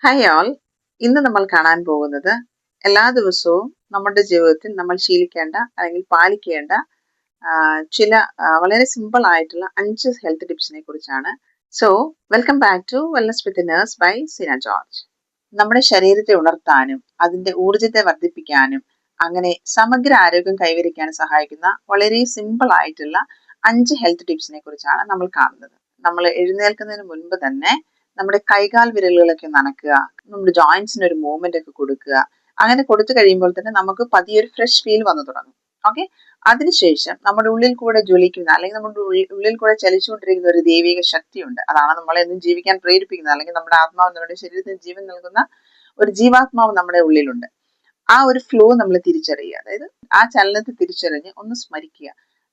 Hi all. ഇന്ന് നമ്മൾ കാണാൻ പോകുന്നത് എല്ലാ ദിവസവും നമ്മുടെ ജീവിതത്തിൽ നമ്മൾ ശീലിക്കേണ്ട അല്ലെങ്കിൽ പാലിക്കേണ്ട ചില വളരെ സിമ്പിൾ ആയിട്ടുള്ള 5 ഹെൽത്ത് ടിപ്സിനെ കുറിച്ചാണ്. So welcome back to wellness with nurse by Sina George. നമ്മുടെ ശരീരത്തെ ഉണർത്താനും അതിന്റെ ഊർജത്തെ വർദ്ധിപ്പിക്കാനും അങ്ങനെ സമഗ്ര ആരോഗ്യം കൈവരിക്കാനും സഹായിക്കുന്ന വളരെ സിമ്പിൾ ആയിട്ടുള്ള 5 ഹെൽത്ത് ടിപ്സിനെ കുറിച്ചാണ് നമ്മൾ കാണുന്നത്. നമ്മൾ എഴുന്നേൽക്കുന്നതിന് മുൻപ് തന്നെ നമ്മുടെ കൈകാൽ വിരലുകളൊക്കെ നനക്കുക, നമ്മുടെ ജോയിന്റ്സിന് ഒരു മൂവ്മെന്റ് ഒക്കെ കൊടുക്കുക. അങ്ങനെ കൊടുത്തു കഴിയുമ്പോൾ തന്നെ നമുക്ക് പതിയെ ഒരു ഫ്രഷ് ഫീൽ വന്നു തുടങ്ങും. ഓക്കെ, അതിനുശേഷം നമ്മുടെ ഉള്ളിൽ കൂടെ ജ്വലിക്കുന്ന അല്ലെങ്കിൽ നമ്മുടെ ഉള്ളിൽ കൂടെ ചലിച്ചുകൊണ്ടിരിക്കുന്ന ഒരു ദൈവിക ശക്തിയുണ്ട്. അതാണ് നമ്മളെ എന്നും ജീവിക്കാൻ പ്രേരിപ്പിക്കുന്നത്. അല്ലെങ്കിൽ നമ്മുടെ ആത്മാവ് നമ്മുടെ ശരീരത്തിന് ജീവൻ നൽകുന്ന ഒരു ജീവാത്മാവ് നമ്മുടെ ഉള്ളിലുണ്ട്. ആ ഒരു ഫ്ലോ നമ്മൾ തിരിച്ചറിയുക. അതായത് ആ ചലനത്തെ തിരിച്ചറിഞ്ഞ് ഒന്ന് സ്മരിക്കുക.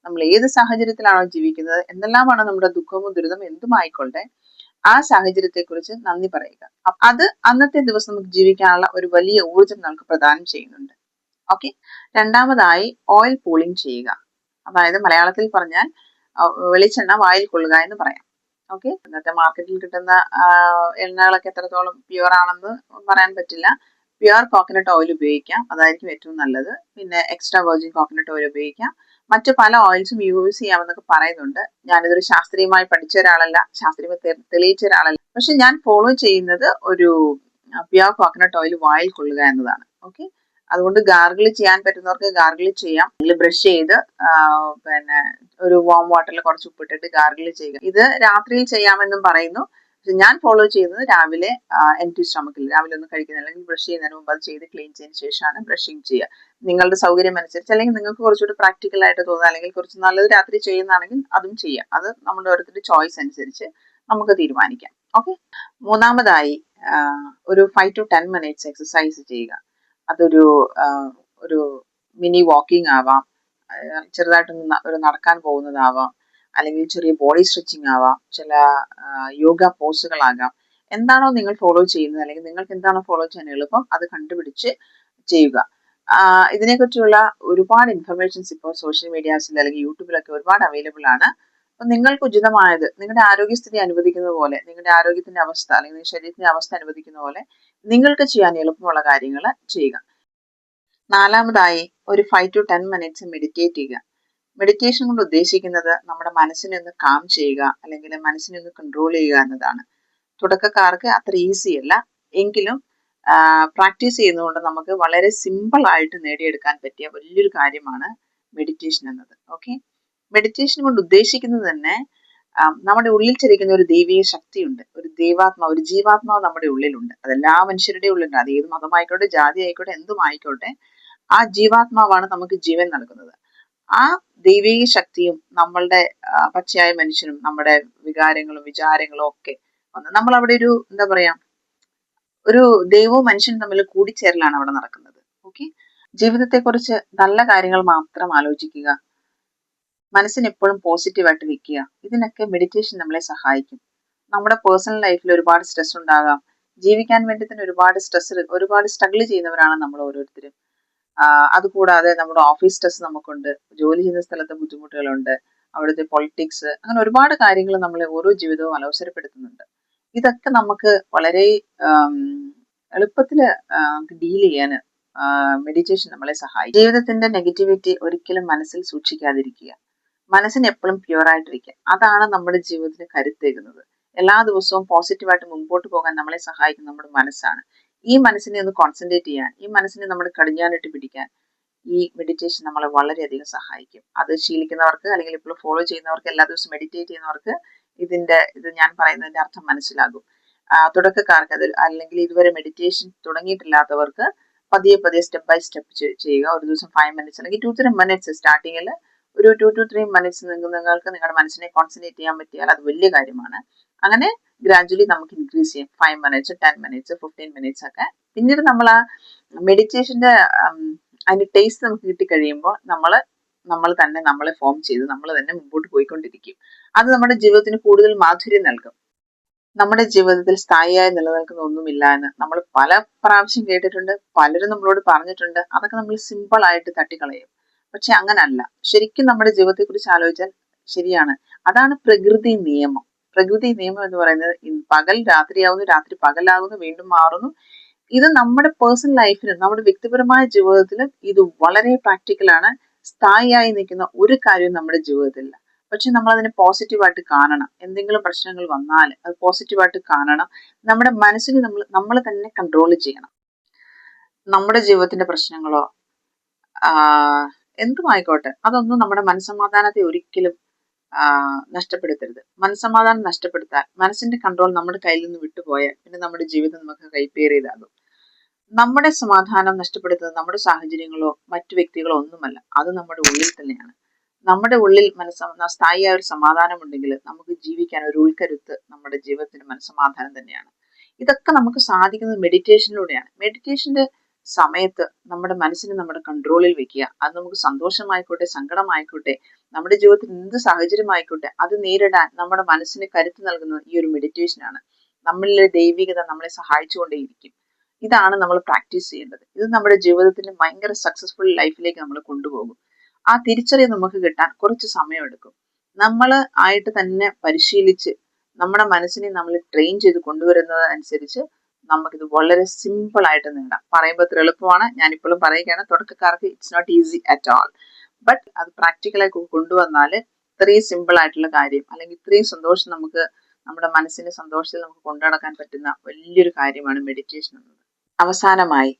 നമ്മൾ ഏത് സാഹചര്യത്തിലാണോ ജീവിക്കുന്നത്, എന്തെല്ലാമാണ് നമ്മുടെ ദുഃഖവും ദുരിതം എന്തുമായിക്കൊള്ളട്ടെ, ആ സാഹചര്യത്തെക്കുറിച്ച് നന്ദി പറയുക. അത് അന്നത്തെ ദിവസം നമുക്ക് ജീവിക്കാനുള്ള ഒരു വലിയ ഊർജം നമുക്ക് പ്രദാനം ചെയ്യുന്നുണ്ട്. ഓക്കെ, രണ്ടാമതായി ഓയിൽ പൂളിംഗ് ചെയ്യുക. അതായത് മലയാളത്തിൽ പറഞ്ഞാൽ വെളിച്ചെണ്ണ വായിൽ കൊള്ളുക എന്ന് പറയാം. ഓക്കെ, ഇന്നത്തെ മാർക്കറ്റിൽ കിട്ടുന്ന എണ്ണകളൊക്കെ എത്രത്തോളം പ്യുവർ ആണെന്ന് പറയാൻ പറ്റില്ല. പ്യുവർ കോക്കനട്ട് ഓയിൽ ഉപയോഗിക്കാം, അതായിരിക്കും ഏറ്റവും നല്ലത്. പിന്നെ എക്സ്ട്രാ വെർജിൻ കോക്കനട്ട് ഓയിൽ ഉപയോഗിക്കാം. മറ്റു പല ഓയിൽസും യൂസ് ചെയ്യാമെന്നൊക്കെ പറയുന്നുണ്ട്. ഞാനിതൊരു ശാസ്ത്രീയമായി പഠിച്ച ഒരാളല്ല, ശാസ്ത്രീയമായി തെളിയിച്ച ഒരാളല്ല. പക്ഷെ ഞാൻ ഫോളോ ചെയ്യുന്നത് ഒരു പ്യുവർ കോക്കനട്ട് ഓയിൽ വായിൽ കൊള്ളുക എന്നതാണ്. ഓക്കെ, അതുകൊണ്ട് ഗാർഗിൾ ചെയ്യാൻ പറ്റുന്നവർക്ക് ഗാർഗിൾ ചെയ്യാം. ബ്രഷ് ചെയ്ത് പിന്നെ ഒരു വാം വാട്ടറിൽ കുറച്ച് ഉപ്പിട്ടിട്ട് ഗാർഗിൾ ചെയ്യുക. ഇത് രാത്രിയിൽ ചെയ്യാമെന്നും പറയുന്നു. ഞാൻ ഫോളോ ചെയ്യുന്നത് രാവിലെ എംപ്റ്റി സ്റ്റൊമക്കിൽ, രാവിലെ ഒന്നും കഴിക്കുന്നില്ല അല്ലെങ്കിൽ ബ്രഷ് ചെയ്യുന്നതിന് മുമ്പ് അത് ചെയ്ത് ക്ലീൻ ചെയ്തതിന് ശേഷമാണ് ബ്രഷിങ് ചെയ്യുക. നിങ്ങളുടെ സൗകര്യം അനുസരിച്ച്, അല്ലെങ്കിൽ നിങ്ങൾക്ക് കുറച്ചുകൂടി പ്രാക്ടിക്കൽ ആയിട്ട് തോന്നുക, അല്ലെങ്കിൽ കുറച്ച് നല്ലത് രാത്രി ചെയ്യുന്നതാണെങ്കിൽ അതും ചെയ്യാം. അത് നമ്മുടെ ഓരോരുത്തരുടെ ചോയ്സ് അനുസരിച്ച് നമുക്ക് തീരുമാനിക്കാം. ഓക്കെ, മൂന്നാമതായി ഒരു 5 to 10 minutes എക്സസൈസ് ചെയ്യുക. അതൊരു ഒരു മിനി വാക്കിംഗ് ആവാം, ചെറുതായിട്ടൊന്ന് ഒരു നടക്കാൻ പോകുന്നതാവാം, അല്ലെങ്കിൽ ചെറിയ ബോഡി സ്ട്രെച്ചിങ് ആവാം, ചില യോഗ പോസുകളാകാം. എന്താണോ നിങ്ങൾ ഫോളോ ചെയ്യുന്നത്, അല്ലെങ്കിൽ നിങ്ങൾക്ക് എന്താണോ ഫോളോ ചെയ്യാൻ എളുപ്പം, അത് കണ്ടുപിടിച്ച് ചെയ്യുക. ഇതിനെക്കുറിച്ചുള്ള ഒരുപാട് ഇൻഫർമേഷൻസ് ഇപ്പോൾ സോഷ്യൽ മീഡിയാസിൽ അല്ലെങ്കിൽ യൂട്യൂബിലൊക്കെ ഒരുപാട് അവൈലബിൾ ആണ്. അപ്പം നിങ്ങൾക്ക് ഉചിതമായത്, നിങ്ങളുടെ ആരോഗ്യസ്ഥിതി അനുവദിക്കുന്ന പോലെ, നിങ്ങളുടെ ആരോഗ്യത്തിന്റെ അവസ്ഥ അല്ലെങ്കിൽ നിങ്ങളുടെ ശരീരത്തിന്റെ അവസ്ഥ അനുവദിക്കുന്ന പോലെ നിങ്ങൾക്ക് ചെയ്യാൻ എളുപ്പമുള്ള കാര്യങ്ങൾ ചെയ്യുക. നാലാമതായി ഒരു 5 to 10 minutes മെഡിറ്റേറ്റ് ചെയ്യുക. മെഡിറ്റേഷൻ കൊണ്ട് ഉദ്ദേശിക്കുന്നത് നമ്മുടെ മനസ്സിനെ ഒന്ന് കാം ചെയ്യുക, അല്ലെങ്കിൽ മനസ്സിനെ ഒന്ന് കൺട്രോൾ ചെയ്യുക എന്നതാണ്. തുടക്കക്കാർക്ക് അത്ര ഈസി അല്ല, എങ്കിലും പ്രാക്ടീസ് ചെയ്യുന്നതുകൊണ്ട് നമുക്ക് വളരെ സിമ്പിൾ ആയിട്ട് നേടിയെടുക്കാൻ പറ്റിയ വലിയൊരു കാര്യമാണ് മെഡിറ്റേഷൻ എന്നത്. ഓക്കെ, മെഡിറ്റേഷൻ കൊണ്ട് ഉദ്ദേശിക്കുന്നത് തന്നെ നമ്മുടെ ഉള്ളിൽ ചലിക്കുന്ന ഒരു ദൈവീയ ശക്തിയുണ്ട്, ഒരു ദൈവാത്മാവ്, ഒരു ജീവാത്മാവ് നമ്മുടെ ഉള്ളിലുണ്ട്. അതെല്ലാ മനുഷ്യരുടെയും ഉള്ളിലുണ്ട്. അത് ഏത് മതമായിക്കോട്ടെ, ജാതി ആയിക്കോട്ടെ, എന്തുമായിക്കോട്ടെ, ആ ജീവാത്മാവാണ് നമുക്ക് ജീവൻ നൽകുന്നത്. ആ ദൈവീക ശക്തിയും നമ്മളുടെ പച്ചയായ മനുഷ്യനും നമ്മുടെ വികാരങ്ങളും വിചാരങ്ങളും ഒക്കെ വന്ന് നമ്മൾ അവിടെ ഒരു എന്താ പറയാ, ഒരു ദൈവവും മനുഷ്യനും തമ്മിൽ കൂടിച്ചേരലാണ് അവിടെ നടക്കുന്നത്. ഓക്കെ, ജീവിതത്തെക്കുറിച്ച് നല്ല കാര്യങ്ങൾ മാത്രം ആലോചിക്കുക, മനസ്സിന് എപ്പോഴും പോസിറ്റീവായിട്ട് വെക്കുക. ഇതിനൊക്കെ മെഡിറ്റേഷൻ നമ്മളെ സഹായിക്കും. നമ്മുടെ പേഴ്സണൽ ലൈഫിൽ ഒരുപാട് സ്ട്രെസ് ഉണ്ടാകാം. ജീവിക്കാൻ വേണ്ടി തന്നെ ഒരുപാട് സ്ട്രഗിൾ ചെയ്യുന്നവരാണ് നമ്മൾ ഓരോരുത്തരും. അതുകൂടാതെ നമ്മുടെ ഓഫീസ് സ്ട്രെസ് നമുക്കുണ്ട്, ജോലി ചെയ്യുന്ന സ്ഥലത്തെ ബുദ്ധിമുട്ടുകളുണ്ട്, അവിടുത്തെ പൊളിറ്റിക്സ്, അങ്ങനെ ഒരുപാട് കാര്യങ്ങൾ നമ്മളെ ഓരോ ജീവിതവും അലോസരപ്പെടുത്തുന്നുണ്ട്. ഇതൊക്കെ നമുക്ക് വളരെ എളുപ്പത്തിൽ ഡീൽ ചെയ്യാൻ മെഡിറ്റേഷൻ നമ്മളെ സഹായിക്കും. ജീവിതത്തിന്റെ നെഗറ്റിവിറ്റി ഒരിക്കലും മനസ്സിൽ സൂക്ഷിക്കാതിരിക്കുക, മനസ്സിന് എപ്പോഴും പ്യുവർ ആയിട്ടിരിക്കുക. അതാണ് നമ്മുടെ ജീവിതത്തിന് കരുത്തേകുന്നത്. എല്ലാ ദിവസവും പോസിറ്റീവായിട്ട് മുമ്പോട്ട് പോകാൻ നമ്മളെ സഹായിക്കുന്ന നമ്മുടെ മനസ്സാണ്. ഈ മനസ്സിനെ ഒന്ന് കോൺസെൻട്രേറ്റ് ചെയ്യാൻ, ഈ മനസ്സിനെ നമ്മൾ കടിഞ്ഞാണിട്ട് പിടിക്കാൻ ഈ മെഡിറ്റേഷൻ നമ്മളെ വളരെയധികം സഹായിക്കും. അത് ശീലിക്കുന്നവർക്ക്, അല്ലെങ്കിൽ ഇപ്പോൾ ഫോളോ ചെയ്യുന്നവർക്ക്, എല്ലാ ദിവസവും മെഡിറ്റേറ്റ് ചെയ്യുന്നവർക്ക് ഇത് ഞാൻ പറയുന്നതിന്റെ അർത്ഥം മനസ്സിലാകും. തുടക്കക്കാർക്ക് അല്ലെങ്കിൽ ഇതുവരെ മെഡിറ്റേഷൻ തുടങ്ങിയിട്ടില്ലാത്തവർക്ക് പതിയെ പതിയെ സ്റ്റെപ്പ് ബൈ സ്റ്റെപ്പ് ചെയ്യുക. ഒരു ദിവസം 5 minutes അല്ലെങ്കിൽ 2 to 3 minutes സ്റ്റാർട്ടിങ്ങിൽ ഒരു 2 to 3 minutes നിങ്ങൾക്ക് നിങ്ങളുടെ മനസ്സിനെ കോൺസെൻട്രേറ്റ് ചെയ്യാൻ പറ്റിയാൽ അത് വലിയ കാര്യമാണ്. അങ്ങനെ ഗ്രാജുവലി നമുക്ക് ഇൻക്രീസ് ചെയ്യും. 5 minutes, 10 minutes, 15 minutes ഒക്കെ. പിന്നീട് നമ്മൾ ആ മെഡിറ്റേഷന്റെ അതിന്റെ ടേസ്റ്റ് നമുക്ക് കിട്ടിക്കഴിയുമ്പോൾ നമ്മൾ തന്നെ നമ്മളെ ഫോം ചെയ്ത് നമ്മൾ തന്നെ മുമ്പോട്ട് പോയിക്കൊണ്ടിരിക്കും. അത് നമ്മുടെ ജീവിതത്തിന് കൂടുതൽ മാധുര്യം നൽകും. നമ്മുടെ ജീവിതത്തിൽ സ്ഥായിയായി നിലനിൽക്കുന്ന ഒന്നുമില്ല എന്ന് നമ്മൾ പല പ്രാവശ്യം കേട്ടിട്ടുണ്ട്, പലരും നമ്മളോട് പറഞ്ഞിട്ടുണ്ട്. അതൊക്കെ നമ്മൾ സിമ്പിൾ ആയിട്ട് തട്ടിക്കളയും. പക്ഷെ അങ്ങനല്ല. ശരിക്കും നമ്മുടെ ജീവിതത്തെ കുറിച്ച് ആലോചിച്ചാൽ ശരിയാണ്. അതാണ് പ്രകൃതി നിയമം. പ്രകൃതി നിയമം എന്ന് പറയുന്നത് പകൽ രാത്രിയാവുന്നു, രാത്രി പകലാകുന്നു, വീണ്ടും മാറുന്നു. ഇത് നമ്മുടെ പേഴ്സണൽ ലൈഫിലും നമ്മുടെ വ്യക്തിപരമായ ജീവിതത്തിലും ഇത് വളരെ പ്രാക്ടിക്കലാണ്. സ്ഥായിയായി നിൽക്കുന്ന ഒരു കാര്യവും നമ്മുടെ ജീവിതത്തിലില്ല. പക്ഷെ നമ്മൾ അതിനെ പോസിറ്റീവായിട്ട് കാണണം. എന്തെങ്കിലും പ്രശ്നങ്ങൾ വന്നാൽ അത് പോസിറ്റീവായിട്ട് കാണണം. നമ്മുടെ മനസ്സിനെ നമ്മൾ തന്നെ കൺട്രോൾ ചെയ്യണം. നമ്മുടെ ജീവിതത്തിന്റെ പ്രശ്നങ്ങളോ എന്തുമായിക്കോട്ടെ, അതൊന്നും നമ്മുടെ മനസ്സമാധാനത്തെ ഒരിക്കലും നഷ്ടപ്പെടുത്തരുത്. മനസ്സമാധാനം നഷ്ടപ്പെടുത്താൻ മനസ്സിന്റെ കൺട്രോൾ നമ്മുടെ കയ്യിൽ നിന്ന് വിട്ടുപോയാൽ പിന്നെ നമ്മുടെ ജീവിതം നമുക്ക് കൈപ്പേറിയതാകും. നമ്മുടെ സമാധാനം നഷ്ടപ്പെടുത്തുന്നത് നമ്മുടെ സാഹചര്യങ്ങളോ മറ്റു വ്യക്തികളോ ഒന്നുമല്ല, അത് നമ്മുടെ ഉള്ളിൽ തന്നെയാണ്. നമ്മുടെ ഉള്ളിൽ സ്ഥായിയായ ഒരു സമാധാനം ഉണ്ടെങ്കിൽ നമുക്ക് ജീവിക്കാൻ ഒരു ഉൾക്കരുത്ത് നമ്മുടെ ജീവിതത്തിന് മനസ്സമാധാനം തന്നെയാണ്. ഇതൊക്കെ നമുക്ക് സാധിക്കുന്നത് മെഡിറ്റേഷനിലൂടെയാണ്. മെഡിറ്റേഷന്റെ സമയത്ത് നമ്മുടെ മനസ്സിനെ നമ്മുടെ കൺട്രോളിൽ വെക്കുക. അത് നമുക്ക് സന്തോഷമായിക്കോട്ടെ, സങ്കടമായിക്കോട്ടെ, നമ്മുടെ ജീവിതത്തിൽ എന്ത് സാഹചര്യമായിക്കോട്ടെ, അത് നേരിടാൻ നമ്മുടെ മനസ്സിന് കരുത്ത് നൽകുന്നത് ഈ ഒരു മെഡിറ്റേഷനാണ്. നമ്മളിലെ ദൈവികത നമ്മളെ സഹായിച്ചുകൊണ്ടേയിരിക്കും. ഇതാണ് നമ്മൾ പ്രാക്ടീസ് ചെയ്യേണ്ടത്. ഇത് നമ്മുടെ ജീവിതത്തിന് ഭയങ്കര സക്സസ്ഫുൾ ലൈഫിലേക്ക് നമ്മൾ കൊണ്ടുപോകും. ആ തിരിച്ചറിവ് നമുക്ക് കിട്ടാൻ കുറച്ച് സമയമെടുക്കും. നമ്മൾ ആയിട്ട് തന്നെ പരിശീലിച്ച് നമ്മുടെ മനസ്സിനെ നമ്മൾ ട്രെയിൻ ചെയ്ത് കൊണ്ടുവരുന്നത് അനുസരിച്ച് നമുക്കിത് വളരെ സിമ്പിൾ ആയിട്ട് നേടാം. പറയുമ്പോൾ ഇത്ര എളുപ്പമാണ്. ഞാനിപ്പോഴും പറയുകയാണ്, തുടക്കക്കാർക്ക് it's not easy at all. But അത് പ്രാക്ടിക്കലായി കൊണ്ടുവന്നാൽ ഇത്രയും സിമ്പിൾ ആയിട്ടുള്ള കാര്യം, അല്ലെങ്കിൽ ഇത്രയും സന്തോഷം നമുക്ക് നമ്മുടെ മനസ്സിന്റെ സന്തോഷത്തിൽ നമുക്ക് കൊണ്ടുനടക്കാൻ പറ്റുന്ന വലിയൊരു കാര്യമാണ് മെഡിറ്റേഷൻ എന്നത്. അവസാനമായി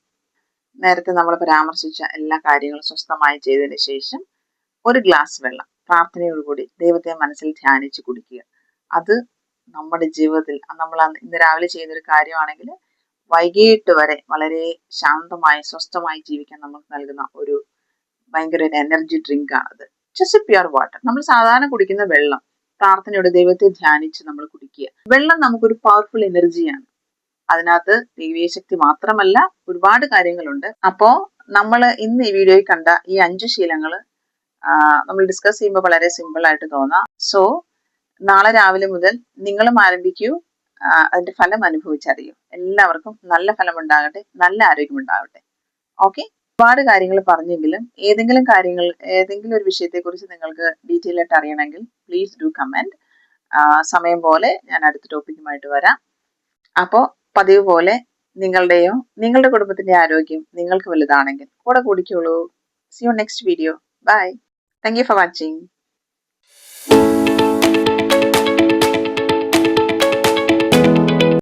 നേരത്തെ നമ്മൾ പരാമർശിച്ച എല്ലാ കാര്യങ്ങളും സ്വസ്ഥമായി ചെയ്തതിന് ശേഷം ഒരു ഗ്ലാസ് വെള്ളം പ്രാർത്ഥനയോടുകൂടി ദൈവത്തെ മനസ്സിൽ ധ്യാനിച്ച് കുടിക്കുക. അത് നമ്മുടെ ജീവിതത്തിൽ നമ്മൾ ഇന്ന് രാവിലെ ചെയ്യുന്നൊരു കാര്യമാണെങ്കിൽ വൈകിട്ട് വരെ വളരെ ശാന്തമായി സ്വസ്ഥമായി ജീവിക്കാൻ നമുക്ക് നൽകുന്ന ഒരു ഭയങ്കര ഒരു എനർജി ഡ്രിങ്ക് ആണത്. Just pure water. നമ്മൾ സാധാരണ കുടിക്കുന്ന വെള്ളം പ്രാർത്ഥനയോടെ ദൈവത്തെ ധ്യാനിച്ച് നമ്മൾ കുടിക്കുക. വെള്ളം നമുക്കൊരു പവർഫുൾ എനർജിയാണ്. അതിനകത്ത് ദൈവീയ ശക്തി മാത്രമല്ല, ഒരുപാട് കാര്യങ്ങളുണ്ട്. അപ്പോ നമ്മൾ ഇന്ന് ഈ വീഡിയോയിൽ കണ്ട ഈ 5 ശീലങ്ങൾ നമ്മൾ ഡിസ്കസ് ചെയ്യുമ്പോൾ വളരെ സിമ്പിൾ ആയിട്ട് തോന്നാം. സോ നാളെ രാവിലെ മുതൽ നിങ്ങളും ആരംഭിക്കൂ, അതിന്റെ ഫലം അനുഭവിച്ചറിയൂ. എല്ലാവർക്കും നല്ല ഫലം ഉണ്ടാകട്ടെ, നല്ല ആരോഗ്യം ഉണ്ടാകട്ടെ. ഓക്കെ, ഒരുപാട് കാര്യങ്ങൾ പറഞ്ഞെങ്കിലും ഏതെങ്കിലും ഒരു വിഷയത്തെക്കുറിച്ച് നിങ്ങൾക്ക് ഡീറ്റെയിൽ ആയിട്ട് അറിയണമെങ്കിൽ പ്ലീസ് ഡു കമന്റ്. സമയം പോലെ ഞാൻ അടുത്ത ടോപ്പിക്കുമായിട്ട് വരാം. അപ്പോൾ പതിവ് പോലെ നിങ്ങളുടെയോ നിങ്ങളുടെ കുടുംബത്തിന്റെ ആരോഗ്യം നിങ്ങൾക്ക് വലുതാണെങ്കിൽ കൂടെ കൂടിക്കോളൂ. See you next video. Bye. Thank you for watching.